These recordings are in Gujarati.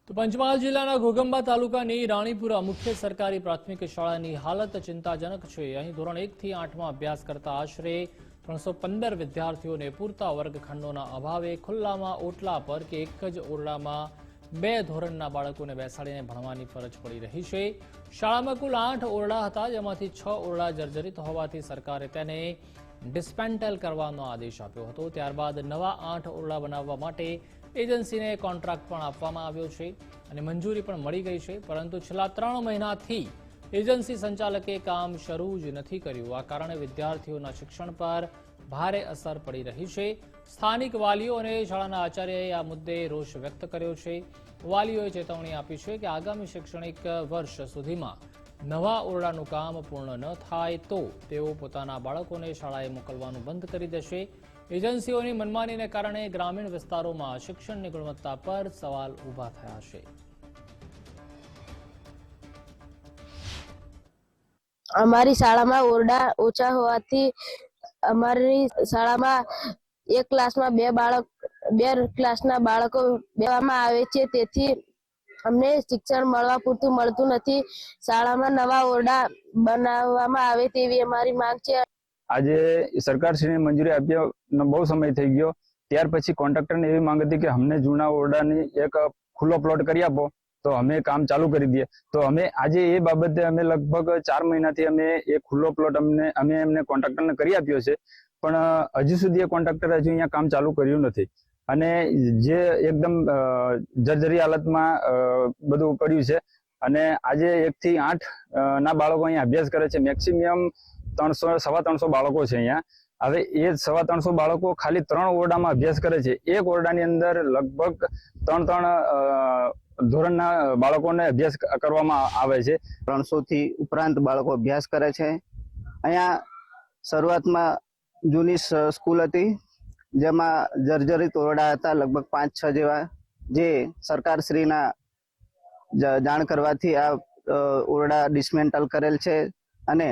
તો પંચમહાલ જિલ્લાના ઘોગંબા તાલુકાની રાણીપુરા મુખ્ય સરકારી પ્રાથમિક શાળાની હાલત ચિંતાજનક છે। અહીં ધોરણ 1 થી 8માં અભ્યાસ કરતા આશરે 315 વિદ્યાર્થીઓને પૂરતા વર્ગખંડોના અભાવે ખુલ્લામાં ઓટલા પર કે એક જ ઓરડામાં 2 ધોરણના બાળકોને બેસાડીને ભણવાની ફરજ પડી રહી છે। શાળામાં કુલ 8 ઓરડા હતા, જેમાંથી 6 ઓરડા જર્જરિત હોવાથી સરકારે તેને ડિસ્મેન્ટલ કરવાનો આદેશ આપ્યો હતો। ત્યારબાદ નવા 8 ઓરડા બનાવવા માટે એજન્સીને કોન્ટ્રાક્ટ પણ આપવામાં આવ્યો છે અને મંજૂરી પણ મળી ગઈ છે, પરંતુ છેલ્લા 3 મહિનાથી એજન્સી સંચાલકે કામ શરૂ જ નથી કર્યું। આ કારણે વિદ્યાર્થીઓના શિક્ષણ પર ભારે અસર પડી રહી છે। સ્થાનિક વાલીઓ અને શાળાના આચાર્યએ આ મુદ્દે રોષ વ્યક્ત કર્યો છે। વાલીઓએ ચેતવણી આપી છે કે આગામી શૈક્ષણિક વર્ષ સુધીમાં નવા ઓરડાનું કામ પૂર્ણ ન થાય તો તેઓ પોતાના બાળકોને શાળાએ મોકલવાનું બંધ કરી દેશે। એજન્સીઓની મનમાનીને કારણે ગ્રામીણ વિસ્તારોમાં શિક્ષણની ગુણવત્તા પર સવાલ ઊભા થયા છે। અમારી શાળામાં ઓરડા ઓછા હોવાથી અમારી શાળામાં એક ક્લાસમાં બે ક્લાસના બાળકો બેસવામાં આવે છે, તેથી અમને શિક્ષણ મળવા પૂરતું મળતું નથી। શાળામાં નવા ઓરડા બનાવવામાં આવે તેવી અમારી માંગ છે। આજે સરકારશ્રીને મંજૂરી આપ્યા બહુ સમય થઈ ગયો, ત્યાર પછી કોન્ટ્રાક્ટરને એવી માંગ હતી કે અમને જૂના ઓરડાની એક ખુલ્લો પ્લોટ કરી આપો તો અમે કામ ચાલુ કરી દઈએ। તો અમે આજે એ બાબતે અમે લગભગ 4 મહિનાથી અમે એ ખુલ્લો પ્લોટ અમે એમને કોન્ટ્રાક્ટરને કરી આપ્યો છે, પણ હજુ સુધી એ કોન્ટ્રાક્ટરે હજુ અહીંયા કામ ચાલુ કર્યું નથી અને જે એકદમ જર્જરી હાલતમાં બધું પડ્યું છે। અને આજે 1 થી 8 ના બાળકો અહીંયા અભ્યાસ કરે છે। મેક્સિમમ 300-325 બાળકો છે અહીંયા। હવે એ 325 બાળકો ખાલી 3 ઓરડામાં અભ્યાસ કરે છે। એક ઓરડાની અંદર લગભગ 3 ધોરણના બાળકોને અભ્યાસ કરવામાં આવે છે। 300 થી ઉપરાંત બાળકો અભ્યાસ કરે છે। અહીંયા શરૂઆતમાં જૂની સ્કૂલ હતી, જેમાં જર્જરિત ઓરડા હતા, લગભગ 5-6 જેવા, જે સરકારશ્રીના જાણ કરવાથી આ ઓરડા ડિસ્મેન્ટલ કરેલ છે અને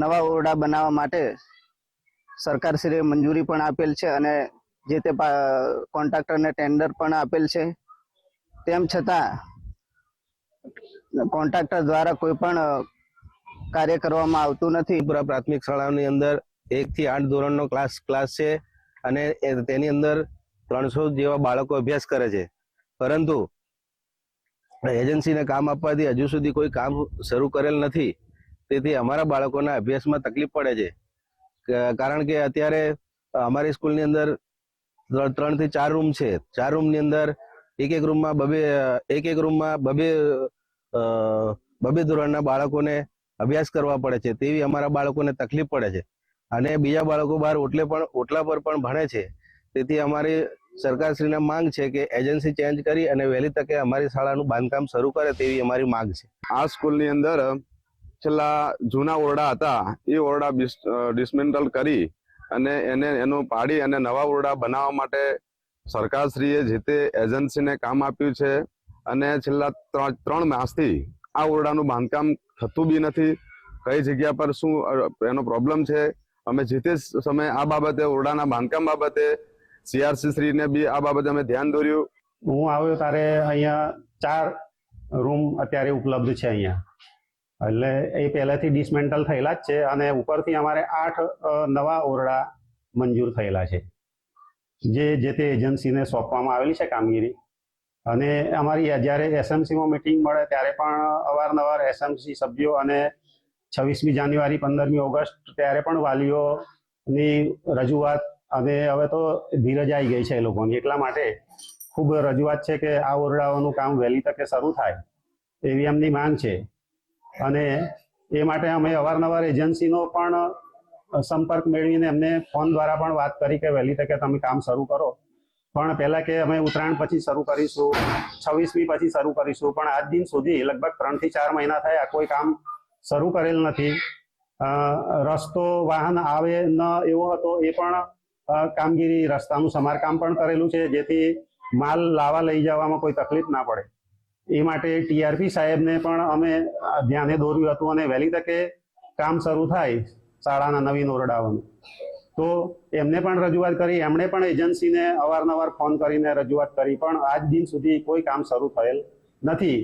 નવા ઓરડા બનાવવા માટે સરકારશ્રીએ મંજૂરી પણ આપેલ છે અને જે તે કોન્ટ્રાક્ટરને ટેન્ડર પણ આપેલ છે। તેમ છતાં કોન્ટ્રાક્ટર દ્વારા કોઈ પણ કાર્ય કરવામાં આવતું નથી। પૂરા પ્રાથમિક શાળાની અંદર 1 થી 8 ધોરણનો ક્લાસ છે અને તેની અંદર 300 જેવા બાળકો અભ્યાસ કરે છે, પરંતુ એજન્સીને કામ આપવાથી હજુ સુધી કોઈ કામ શરૂ કરેલ નથી। તેથી અમારા બાળકોના અભ્યાસમાં તકલીફ પડે છે, કારણ કે અત્યારે અમારી સ્કૂલની અંદર 3 થી 4 રૂમ છે। 4 રૂમની અંદર એક રૂમમાં બબે ધોરણના બાળકોને અભ્યાસ કરવા પડે છે, તેવી અમારા બાળકોને તકલીફ પડે છે અને બીજા બાળકો બહાર ઓટલા પર પણ ભણે છે। તેથી અમારી સરકારશ્રીને માંગ છે કે એજન્સી ચેન્જ કરી અને વહેલી તકે અમારી શાળાનું બાંધકામ શરૂ કરે તેવી અમારી માંગ છે। આ સ્કૂલની અંદર છેલ્લા જૂના ઓરડા હતા, એ ઓરડા ડિસ્મેન્ટલ કરી અને એનું પાડી અને નવા ઓરડા બનાવવા માટે સરકારશ્રીએ જે તે એજન્સીને કામ આપ્યું છે અને છેલ્લા 3 માસથી આ ઓરડાનું બાંધકામ થતું બી નથી। કઈ જગ્યા પર શું એનો પ્રોબ્લેમ છે, અમે જે તે સમયે આ બાબતે ઓરડાના બાંધકામ બાબતે CRC શ્રીને બી આ બાબતે અમે ધ્યાન દોર્યું। હું આવ્યો ત્યારે અહીંયા 4 રૂમ અત્યારે ઉપલબ્ધ છે અહીંયા, એટલે એ પહેલાથી ડિસમેન્ટલ થયેલા જ છે અને ઉપરથી અમારે 8 નવા ઓરડા મંજૂર થયેલા છે, જે તે એજન્સીને સોંપવામાં આવેલી છે કામગીરી। અને અમારી જ્યારે SMCમાં મિટિંગ મળે ત્યારે પણ અવારનવાર SMC સભ્યો અને 26મી જાન્યુઆરી 15મી ઓગસ્ટ ત્યારે પણ વાલીઓની રજૂઆત, અને હવે તો ધીરજ આવી ગઈ છે એ લોકોની, એટલા માટે ખૂબ રજૂઆત છે કે આ ઓરડાઓનું કામ વહેલી તકે શરૂ થાય એવી એમની માંગ છે। અને એ માટે અમે અવારનવાર એજન્સીનો પણ સંપર્ક મેળવીને એમને ફોન દ્વારા પણ વાત કરી કે વહેલી તકે તમે કામ શરૂ કરો, પણ પહેલા કે અમે ઉત્તરાયણ પછી શરૂ કરીશું, 26મી પછી શરૂ કરીશું, પણ આજ દિન સુધી લગભગ 3 થી 4 મહિના થયા, કોઈ કામ શરૂ કરેલ નથી। રસ્તો વાહન આવે ન એવો હતો, એ પણ કામગીરી, રસ્તાનું સમારકામ પણ કરેલું છે, જેથી માલ લાવવા લઈ જવામાં કોઈ તકલીફ ના પડે। એ માટે TRP સાહેબને પણ અમે ધ્યાને દોર્યું હતું અને વહેલી તકે કામ શરૂ થાય શાળાના નવીન ઓરડાઓનું। તો એમને પણ રજૂઆત કરી, એમણે પણ એજન્સીને અવારનવાર ફોન કરીને રજૂઆત કરી, પણ આજ દિન સુધી કોઈ કામ શરૂ થયેલ નથી.